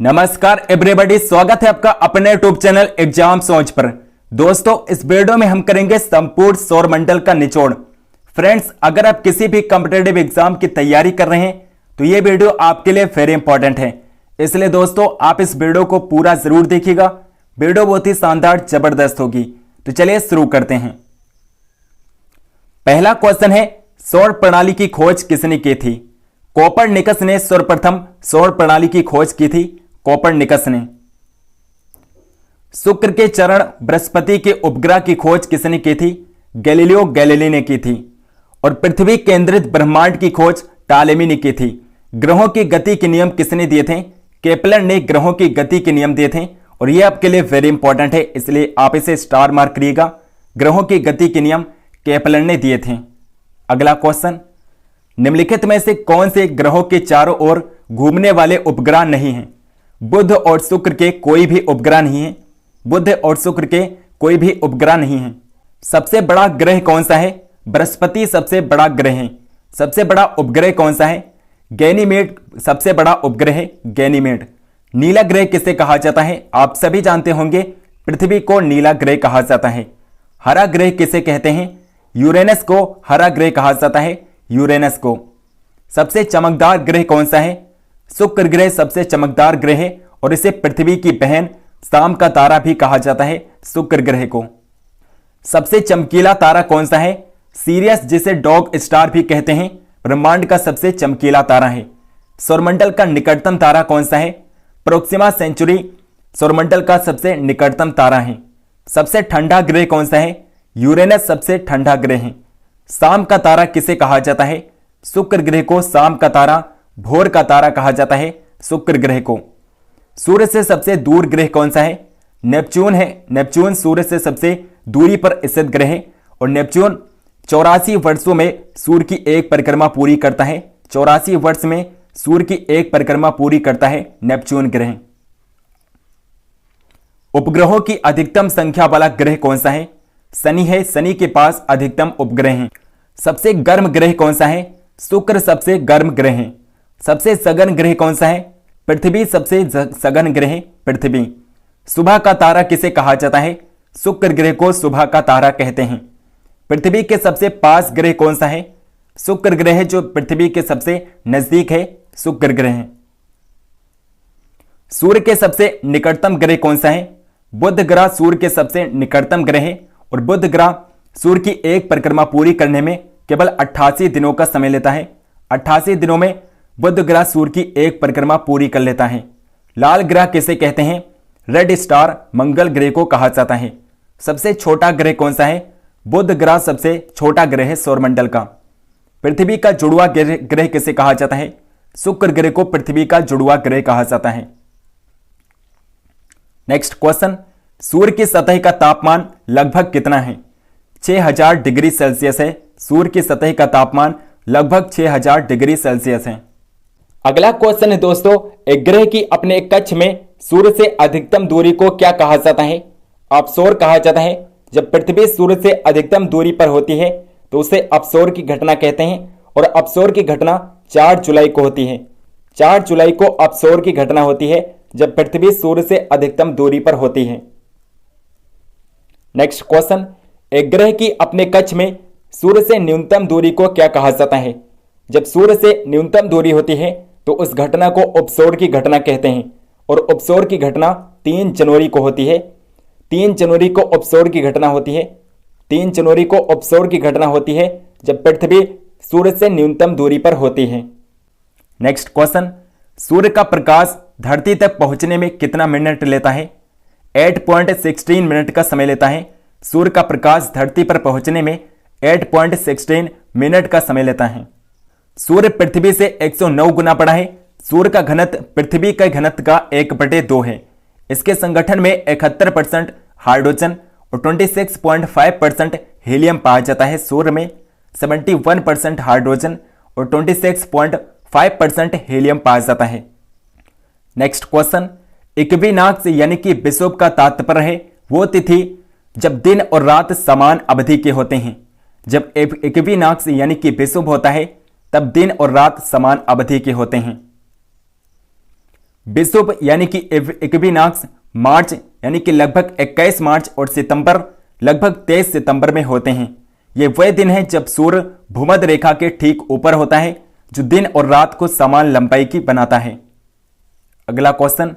नमस्कार एवरीबॉडी, स्वागत है आपका अपने यूट्यूब चैनल एग्जाम सोच पर। दोस्तों, इस वीडियो में हम करेंगे संपूर्ण सौरमंडल का निचोड़। फ्रेंड्स, अगर आप किसी भी कॉम्पिटेटिव एग्जाम की तैयारी कर रहे हैं तो ये वीडियो आपके लिए वेरी इंपॉर्टेंट है। इसलिए दोस्तों, आप इस वीडियो को पूरा जरूर देखिएगा। वीडियो बहुत ही शानदार जबरदस्त होगी। तो चलिए शुरू करते हैं। पहला क्वेश्चन है, सौर प्रणाली की खोज किसने की थी? कोपरनिकस ने सर्वप्रथम सौर प्रणाली की खोज की थी। कोपरनिकस ने। शुक्र के चरण बृहस्पति के उपग्रह की खोज किसने की थी? गैलीलियो गैलीली ने की थी। और पृथ्वी केंद्रित ब्रह्मांड की खोज टालेमी ने की थी। ग्रहों की गति के नियम किसने दिए थे? केपलर ने ग्रहों की गति के नियम दिए थे। और यह आपके लिए वेरी इंपॉर्टेंट है, इसलिए आप इसे स्टार मार्क करिएगा। ग्रहों की गति के नियम केपलर ने दिए थे। अगला क्वेश्चन, निम्नलिखित में से कौन से ग्रहों के चारों ओर घूमने वाले उपग्रह नहीं हैं? बुध और शुक्र के कोई भी उपग्रह नहीं है। बुध और शुक्र के कोई भी उपग्रह नहीं है। सबसे बड़ा ग्रह कौन सा है? बृहस्पति सबसे बड़ा ग्रह है। सबसे बड़ा उपग्रह कौन सा है? गैनीमेड सबसे बड़ा उपग्रह है गैनीमेड। नीला ग्रह किसे कहा जाता है? आप सभी जानते होंगे, पृथ्वी को नीला ग्रह कहा जाता है। हरा ग्रह किसे कहते हैं? यूरेनस को हरा ग्रह कहा जाता है, यूरेनस को। सबसे चमकदार ग्रह कौन सा है? शुक्र ग्रह सबसे चमकदार ग्रह है और इसे पृथ्वी की बहन शाम का तारा भी कहा जाता है, शुक्र ग्रह को। सबसे चमकीला तारा कौन सा है? सीरियस, जिसे डॉग स्टार भी कहते हैं, ब्रह्मांड का सबसे चमकीला तारा है। सौरमंडल का निकटतम तारा कौन सा है? प्रोक्सिमा सेंचुरी सौरमंडल का सबसे निकटतम तारा है। सबसे ठंडा ग्रह कौन सा है? यूरेनस सबसे ठंडा ग्रह है। शाम का तारा किसे कहा जाता है? शुक्र ग्रह को शाम का तारा, भोर का तारा कहा जाता है, शुक्र ग्रह को। सूर्य से सबसे दूर ग्रह कौन सा है? नेपच्यून है। नेपच्यून सूर्य से सबसे दूरी पर स्थित ग्रह है और नेपच्यून 84 वर्षों में सूर्य की एक परिक्रमा पूरी करता है। 84 वर्ष में सूर्य की एक परिक्रमा पूरी करता है नेपच्यून ग्रह। उपग्रहों की अधिकतम संख्या वाला ग्रह कौन सा है? शनि है। शनि के पास अधिकतम उपग्रह हैं। सबसे गर्म ग्रह कौन सा है? शुक्र सबसे गर्म ग्रह है। सबसे सघन ग्रह कौन सा है? पृथ्वी सबसे सघन ग्रह पृथ्वी। सुबह का तारा किसे कहा जाता है? शुक्र ग्रह को सुबह का तारा कहते हैं। पृथ्वी के सबसे पास ग्रह कौन सा है? शुक्र ग्रह जो पृथ्वी के सबसे नजदीक है, शुक्र ग्रह। सूर्य के सबसे निकटतम ग्रह कौन सा है? बुध ग्रह सूर्य के सबसे निकटतम ग्रह है और बुध ग्रह सूर्य की एक परिक्रमा पूरी करने में केवल 88 दिनों का समय लेता है। 88 दिनों में बुध ग्रह सूर्य की एक परिक्रमा पूरी कर लेता है। लाल ग्रह किसे कहते हैं? रेड स्टार मंगल ग्रह को कहा जाता है। सबसे छोटा ग्रह कौन सा है? बुध ग्रह सबसे छोटा ग्रह है सौरमंडल का। पृथ्वी का जुड़वा ग्रह किसे कहा जाता है? शुक्र ग्रह को पृथ्वी का जुड़वा ग्रह कहा जाता है। नेक्स्ट क्वेश्चन, सूर्य की सतह का तापमान लगभग कितना है? 6000 डिग्री सेल्सियस है। सूर्य की सतह का तापमान लगभग 6000 डिग्री सेल्सियस है। अगला क्वेश्चन है दोस्तों, एक ग्रह की अपने कक्ष में सूर्य से अधिकतम दूरी को क्या कहा जाता है? अपसौर कहा जाता है। जब पृथ्वी सूर्य से अधिकतम दूरी पर होती है तो उसे अपसौर की घटना कहते हैं और अपसौर की घटना 4 जुलाई को होती है। 4 जुलाई को अपसौर की घटना होती है जब पृथ्वी सूर्य से अधिकतम दूरी पर होती है। नेक्स्ट क्वेश्चन, एक ग्रह की अपने कक्ष में सूर्य से न्यूनतम दूरी को क्या कहा जाता है? जब सूर्य से न्यूनतम दूरी होती है तो उस घटना को उपसौर की घटना कहते हैं और उपसौर की घटना 3 जनवरी को होती है। 3 जनवरी को उपसौर की घटना होती है। 3 जनवरी को उपसौर की घटना होती है जब पृथ्वी सूर्य से न्यूनतम दूरी पर होती है। नेक्स्ट क्वेश्चन, सूर्य का प्रकाश धरती तक पहुंचने में कितना मिनट लेता है? 8.16 मिनट का समय लेता है। सूर्य का प्रकाश धरती पर पहुंचने में 8.16 मिनट का समय लेता है। सूर्य पृथ्वी से 109 गुना बड़ा है। सूर्य का घनत्व पृथ्वी के घनत्व का 1/2 है। इसके संगठन में 71% हाइड्रोजन और 26.5% हीलियम पाया जाता है। सूर्य में 71% हाइड्रोजन और 26.5% हीलियम पाया जाता है। नेक्स्ट क्वेश्चन, इक्विनॉक्स यानी कि विषुव का तात्पर्य है वो तिथि जब दिन और रात समान अवधि के होते हैं। जब इक्विनॉक्स यानी कि विषुव होता है तब दिन और रात समान अवधि के होते हैं। विषुव यानी कि इक्विनॉक्स मार्च यानी कि लगभग 21 मार्च और सितंबर लगभग 23 सितंबर में होते हैं। ये वह दिन है जब सूर्य भूमध्य रेखा के ठीक ऊपर होता है, जो दिन और रात को समान लंबाई की बनाता है। अगला क्वेश्चन,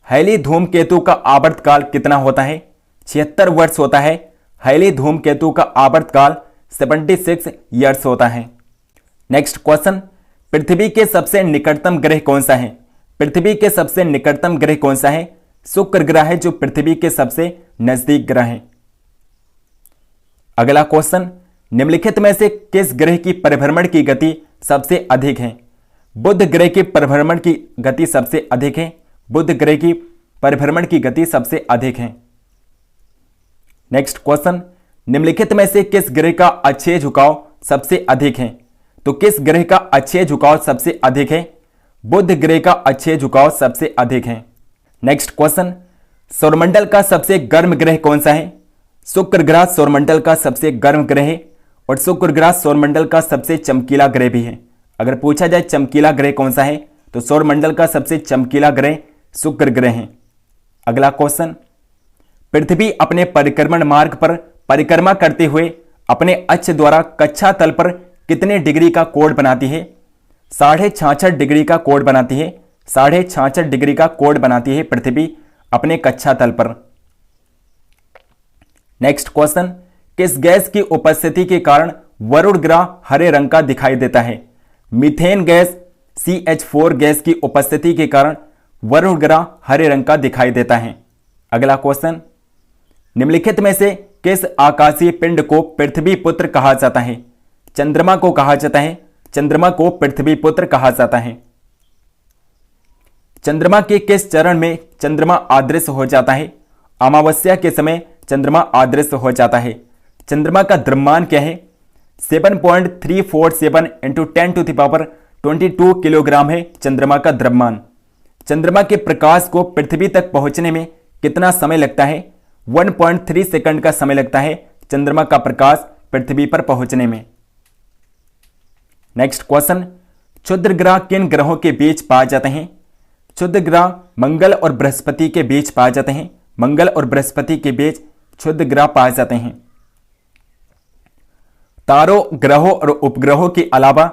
हैली धूमकेतु का आवर्तकाल कितना होता है? 76 वर्ष होता है। हैली धूमकेतु का आवर्तकाल 76 ईयर्स होता है। नेक्स्ट क्वेश्चन, पृथ्वी के सबसे निकटतम ग्रह कौन सा है? पृथ्वी के सबसे निकटतम ग्रह कौन सा है? शुक्र ग्रह है जो पृथ्वी के सबसे नजदीक ग्रह है। अगला क्वेश्चन, निम्नलिखित में से किस ग्रह की परिभ्रमण की गति सबसे अधिक है? बुध ग्रह की परिभ्रमण की गति सबसे अधिक है। बुध ग्रह की परिभ्रमण की गति सबसे अधिक है। नेक्स्ट क्वेश्चन, निम्नलिखित में से किस ग्रह का अक्षीय झुकाव सबसे अधिक है? तो किस ग्रह का अक्षीय झुकाव सबसे अधिक है? बुध ग्रह का अक्षीय झुकाव सबसे अधिक है। नेक्स्ट क्वेश्चन, सौरमंडल का सबसे गर्म ग्रह कौन सा है? शुक्र ग्रह सौरमंडल का सबसे गर्म ग्रह है और शुक्र ग्रह सौरमंडल का सबसे चमकीला ग्रह भी है। अगर पूछा जाए चमकीला ग्रह कौन सा है, तो सौरमंडल का सबसे चमकीला ग्रह शुक्र ग्रह है। अगला क्वेश्चन, पृथ्वी अपने परिक्रमण मार्ग पर परिक्रमा करते हुए अपने अक्ष द्वारा कक्षा तल पर कितने डिग्री का कोण बनाती है? 66.5 डिग्री का कोण बनाती है। 66.5 डिग्री का कोण बनाती है पृथ्वी अपने कक्षा तल पर। नेक्स्ट क्वेश्चन, किस गैस की उपस्थिति के कारण वरुण ग्रह हरे रंग का दिखाई देता है? मीथेन गैस CH4 गैस की उपस्थिति के कारण वरुण ग्रह हरे रंग का दिखाई देता है। अगला क्वेश्चन, निम्नलिखित में से किस आकाशीय पिंड को पृथ्वी पुत्र कहा जाता है? चंद्रमा को कहा जाता है। चंद्रमा को पृथ्वी पुत्र कहा जाता है। चंद्रमा के किस चरण में चंद्रमा अदृश्य हो जाता है? अमावस्या के समय चंद्रमा अदृश्य हो जाता है। चंद्रमा का द्रव्यमान क्या है? 7.347 × 10⁻22 किलोग्राम है चंद्रमा का द्रव्यमान। चंद्रमा के प्रकाश को पृथ्वी तक पहुंचने में कितना समय लगता है? 1.3 सेकंड का समय लगता है चंद्रमा का प्रकाश पृथ्वी पर पहुंचने में। नेक्स्ट क्वेश्चन, क्षुद्र ग्रह किन ग्रहों के बीच पाए जाते हैं? क्षुद्र ग्रह मंगल और बृहस्पति के बीच पाए जाते हैं। मंगल और बृहस्पति के बीच क्षुद्र ग्रह पाए जाते हैं। तारों, ग्रहों और उपग्रहों के अलावा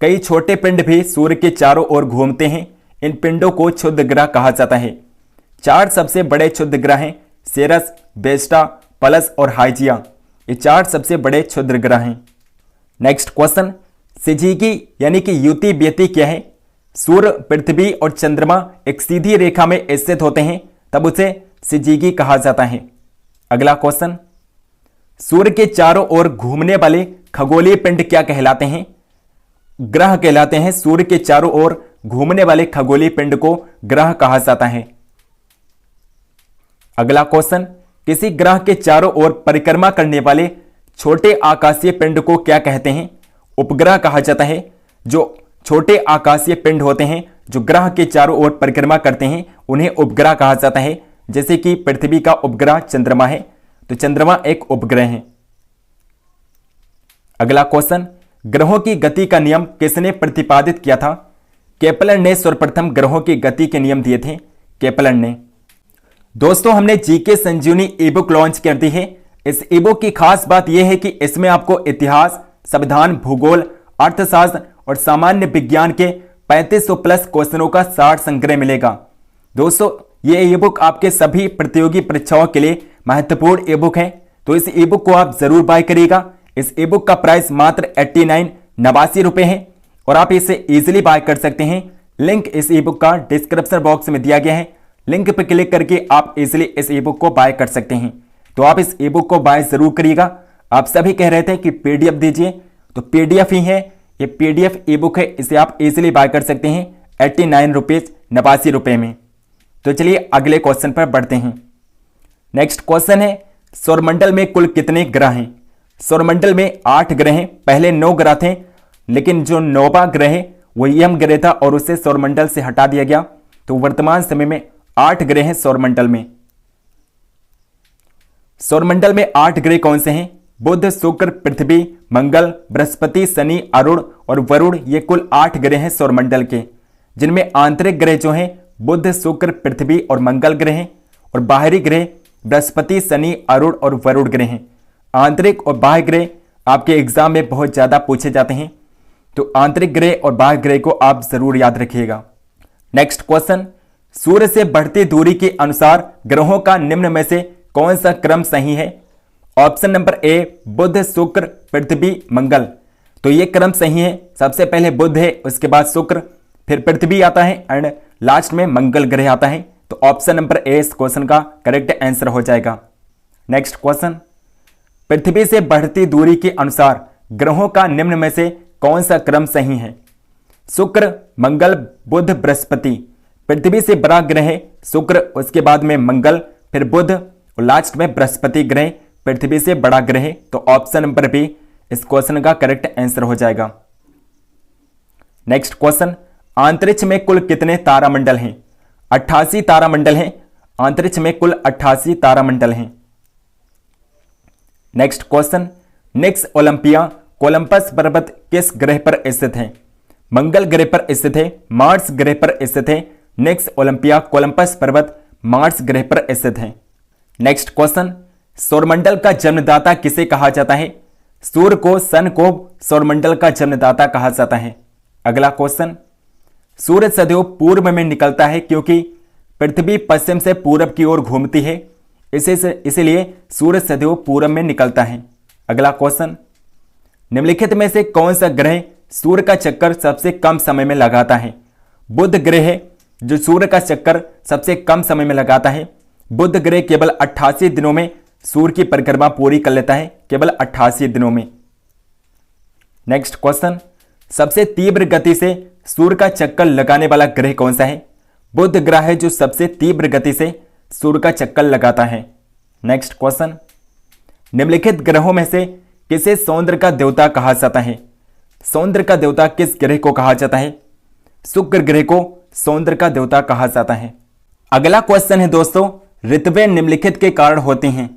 कई छोटे पिंड भी सूर्य के चारों ओर घूमते हैं। इन पिंडों को क्षुद्र ग्रह कहा जाता है। 4 सबसे बड़े क्षुद्र ग्रह हैं सेरस, बेस्टा, पलस और हाइजिया। ये 4 सबसे बड़े क्षुद्र ग्रह हैं। नेक्स्ट क्वेश्चन, सिजीगी यानी कि युति व्यति क्या है? सूर्य, पृथ्वी और चंद्रमा एक सीधी रेखा में स्थित होते हैं, तब उसे सिजीगी कहा जाता है। अगला क्वेश्चन, सूर्य के चारों ओर घूमने वाले खगोलीय पिंड क्या कहलाते हैं? ग्रह कहलाते हैं। सूर्य के चारों ओर घूमने वाले खगोलीय पिंड को ग्रह कहा जाता है। अगला क्वेश्चन, किसी ग्रह के चारों ओर परिक्रमा करने वाले छोटे आकाशीय पिंड को क्या कहते हैं? उपग्रह कहा जाता है। जो छोटे आकाशीय पिंड होते हैं जो ग्रह के चारों ओर परिक्रमा करते हैं, उन्हें उपग्रह कहा जाता है। जैसे कि पृथ्वी का उपग्रह चंद्रमा है, तो चंद्रमा एक उपग्रह है। अगला क्वेश्चन, ग्रहों की गति का नियम किसने प्रतिपादित किया था? केपलर ने सर्वप्रथम ग्रहों की गति के नियम दिए थे। केपलर ने। दोस्तों, हमने जीके संजीवनी ई बुक लॉन्च कर दी है। इस ई बुक की खास बात यह है कि इसमें आपको इतिहास, संविधान, भूगोल, अर्थशास्त्र और सामान्य विज्ञान के 3500 प्लस क्वेश्चनों का सार संग्रह मिलेगा। दोस्तों, ये ई बुक आपके सभी प्रतियोगी परीक्षाओं के लिए महत्वपूर्ण ई बुक है, तो इस ई बुक को आप जरूर बाय करिएगा। इस ई बुक का प्राइस मात्र 89 रुपए है और आप इसे इजीली बाय कर सकते हैं। लिंक इस ई बुक का डिस्क्रिप्शन बॉक्स में दिया गया है। लिंक पर क्लिक करके आप इजीली इस ई बुक को बाय कर सकते हैं। तो आप इस ई बुक को बाय जरूर करिएगा। आप सभी कह रहे थे कि पीडीएफ दीजिए, तो पीडीएफ ही है, ये पीडीएफ ई बुक है, इसे आप इजीली बाय कर सकते हैं 89 रुपए में। तो चलिए अगले क्वेश्चन पर बढ़ते हैं। नेक्स्ट क्वेश्चन है, सौरमंडल में कुल कितने ग्रह हैं? सौरमंडल में 8 ग्रह हैं। पहले 9 ग्रह थे, लेकिन जो 9वां ग्रह है वो यम ग्रह था और उसे सौरमंडल से हटा दिया गया। तो वर्तमान समय में 8 ग्रह हैं सौरमंडल में। सौरमंडल में 8 ग्रह कौन से हैं? बुध, शुक्र, पृथ्वी, मंगल, बृहस्पति, शनि, अरुण और वरुण, ये कुल 8 ग्रह हैं सौरमंडल के, जिनमें आंतरिक ग्रह जो हैं बुध, शुक्र, पृथ्वी और मंगल ग्रह हैं। और बाहरी ग्रह बृहस्पति, शनि, अरुण और वरुण ग्रह हैं। आंतरिक और बाह्य ग्रह आपके एग्जाम में बहुत ज्यादा पूछे जाते हैं, तो आंतरिक ग्रह और बाह्य ग्रह को आप जरूर याद रखिएगा। नेक्स्ट क्वेश्चन, सूर्य से बढ़ती दूरी के अनुसार ग्रहों का निम्न में से कौन सा क्रम सही है? ऑप्शन नंबर ए बुध, शुक्र, पृथ्वी, मंगल। तो ये क्रम सही है। सबसे पहले बुध है, उसके बाद शुक्र, फिर पृथ्वी आता है एंड लास्ट में मंगल ग्रह आता है। तो ऑप्शन नंबर ए इस क्वेश्चन का करेक्ट आंसर हो जाएगा। नेक्स्ट क्वेश्चन, पृथ्वी से बढ़ती दूरी के अनुसार ग्रहों का निम्न में से कौन सा क्रम सही है? शुक्र, मंगल, बुध, बृहस्पति। पृथ्वी से बड़ा ग्रह शुक्र, उसके बाद में मंगल, फिर बुध और लास्ट में बृहस्पति ग्रह पृथ्वी से बड़ा ग्रह। तो ऑप्शन नंबर बी इस क्वेश्चन का करेक्ट आंसर हो जाएगा। नेक्स्ट क्वेश्चन, अंतरिक्ष में कुल कितने तारामंडल हैं? 88 तारामंडल हैं। अंतरिक्ष में कुल 88 तारामंडल हैं। नेक्स्ट क्वेश्चन, निक्स ओलंपिया कोलंबस पर्वत किस ग्रह पर स्थित है? मंगल ग्रह पर स्थित है, मार्स ग्रह पर स्थित है। निक्स ओलंपिया कोलंबस पर्वत मार्स ग्रह पर स्थित है। नेक्स्ट क्वेश्चन, सौरमंडल का जन्मदाता किसे कहा जाता है? सूर्य को, सन को सौरमंडल का जन्मदाता कहा जाता है। अगला क्वेश्चन, सूर्य सदैव पूर्व में निकलता है क्योंकि पृथ्वी पश्चिम से पूरब की ओर घूमती है, इसीलिए सूर्य सदैव पूर्व में निकलता है। अगला क्वेश्चन, निम्नलिखित में से कौन सा ग्रह सूर्य का चक्कर सबसे कम समय में लगाता है? बुध ग्रह है जो सूर्य का चक्कर सबसे कम समय में लगाता है। बुध ग्रह केवल 88 दिनों में सूर्य की परिक्रमा पूरी कर लेता है, केवल 88 दिनों में। नेक्स्ट क्वेश्चन, सबसे तीव्र गति से सूर्य का चक्कर लगाने वाला ग्रह कौन सा है? बुध ग्रह है जो सबसे तीव्र गति से सूर्य का चक्कर लगाता है। नेक्स्ट क्वेश्चन, निम्नलिखित ग्रहों में से किसे सौंदर्य का देवता कहा जाता है? सौंदर्य का देवता किस ग्रह को कहा जाता है? शुक्र ग्रह को सौंदर्य का देवता कहा जाता है। अगला क्वेश्चन है दोस्तों, ऋतुएं निम्नलिखित के कारण होती हैं।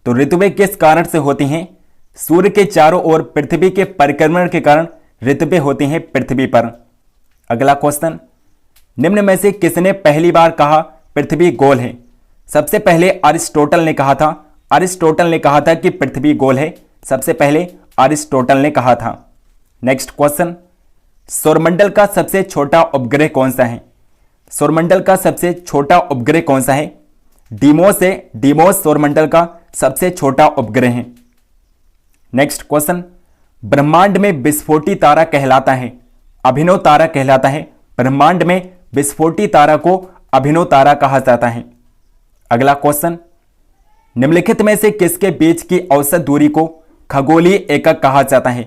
तो ऋतुएं किस कारण से होती हैं? सूर्य के चारों ओर पृथ्वी के परिक्रमण के कारण ऋतुएं होती हैं पृथ्वी पर। अगला क्वेश्चन, निम्न में से किसने पहली बार कहा पृथ्वी गोल है? सबसे पहले अरिस्टोटल ने कहा था। अरिस्टोटल ने कहा था कि पृथ्वी गोल है, सबसे पहले अरिस्टोटल ने कहा था। नेक्स्ट क्वेश्चन, सौरमंडल का सबसे छोटा उपग्रह कौन सा है? सौरमंडल का सबसे छोटा उपग्रह कौन सा है? डीमोस है। डीमोस सौरमंडल का सबसे छोटा उपग्रह है। नेक्स्ट क्वेश्चन, ब्रह्मांड में विस्फोटी तारा कहलाता है, अभिनव तारा कहलाता है। ब्रह्मांड में विस्फोटी तारा को अभिनव तारा कहा जाता है। अगला क्वेश्चन, निम्नलिखित में से किसके बीच की औसत दूरी को खगोलीय एकक कहा जाता है?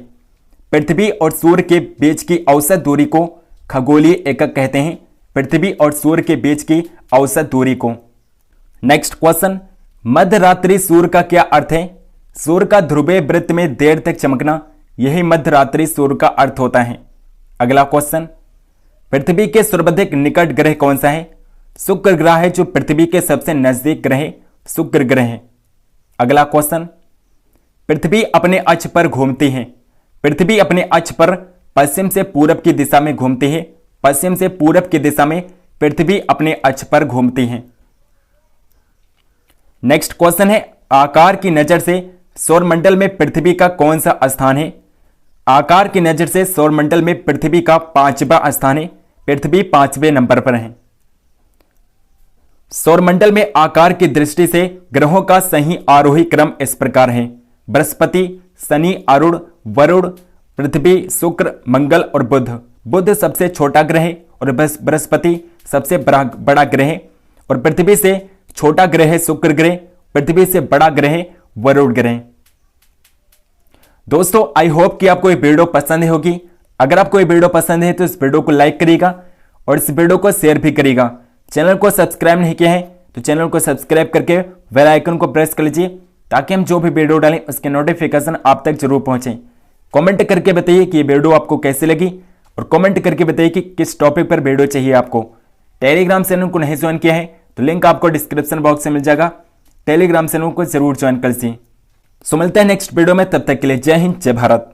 पृथ्वी और सूर्य के बीच की औसत दूरी को खगोलीय एकक कहते हैं। पृथ्वी और सूर्य के बीच की औसत दूरी को। नेक्स्ट क्वेश्चन, मध्यरात्रि सूर्य का क्या अर्थ है? सूर्य का ध्रुवीय वृत्त में देर तक चमकना, यही मध्यरात्रि सूर्य का अर्थ होता है। अगला क्वेश्चन, पृथ्वी के सर्वाधिक निकट ग्रह कौन सा है? शुक्र ग्रह है जो पृथ्वी के सबसे नजदीक ग्रह शुक्र ग्रह है। अगला क्वेश्चन, पृथ्वी अपने अक्ष पर घूमती है। पृथ्वी अपने अक्ष पर पश्चिम से पूरब की दिशा में घूमती है। पश्चिम से पूरब की दिशा में पृथ्वी अपने अक्ष पर घूमती है। नेक्स्ट क्वेश्चन है, आकार की नजर से सौरमंडल में पृथ्वी का कौन सा स्थान है? आकार की नजर से सौरमंडल में पृथ्वी का 5वां स्थान है। पृथ्वी 5वें नंबर पर है। सौरमंडल में आकार की दृष्टि से ग्रहों का सही आरोही क्रम इस प्रकार है: बृहस्पति, शनि, अरुण, वरुण, पृथ्वी, शुक्र, मंगल और बुध। बुध सबसे छोटा ग्रह है और बृहस्पति सबसे बड़ा ग्रह है और पृथ्वी से छोटा ग्रह है शुक्र ग्रह, पृथ्वी से बड़ा ग्रह है वरुण ग्रह। दोस्तों आई होप कि आपको ये वीडियो पसंद होगी। अगर आपको ये वीडियो पसंद है तो इस वीडियो को लाइक करिएगा और इस वीडियो को शेयर भी करिएगा। चैनल को सब्सक्राइब नहीं किया है तो चैनल को सब्सक्राइब करके बेल आइकन को प्रेस कर लीजिए ताकि हम जो भी वीडियो डालें उसके नोटिफिकेशन आप तक जरूर पहुंचे। कमेंट करके बताइए कि ये वीडियो आपको कैसी लगी और कमेंट करके बताइए कि किस टॉपिक पर वीडियो चाहिए आपको। टेलीग्राम चैनल को नहीं ज्वाइन किया है तो लिंक आपको डिस्क्रिप्शन बॉक्स में मिल जाएगा। टेलीग्राम चैनल को जरूर ज्वाइन कर लीजिए। सो मिलते हैं नेक्स्ट वीडियो में, तब तक के लिए जय हिंद, जय भारत।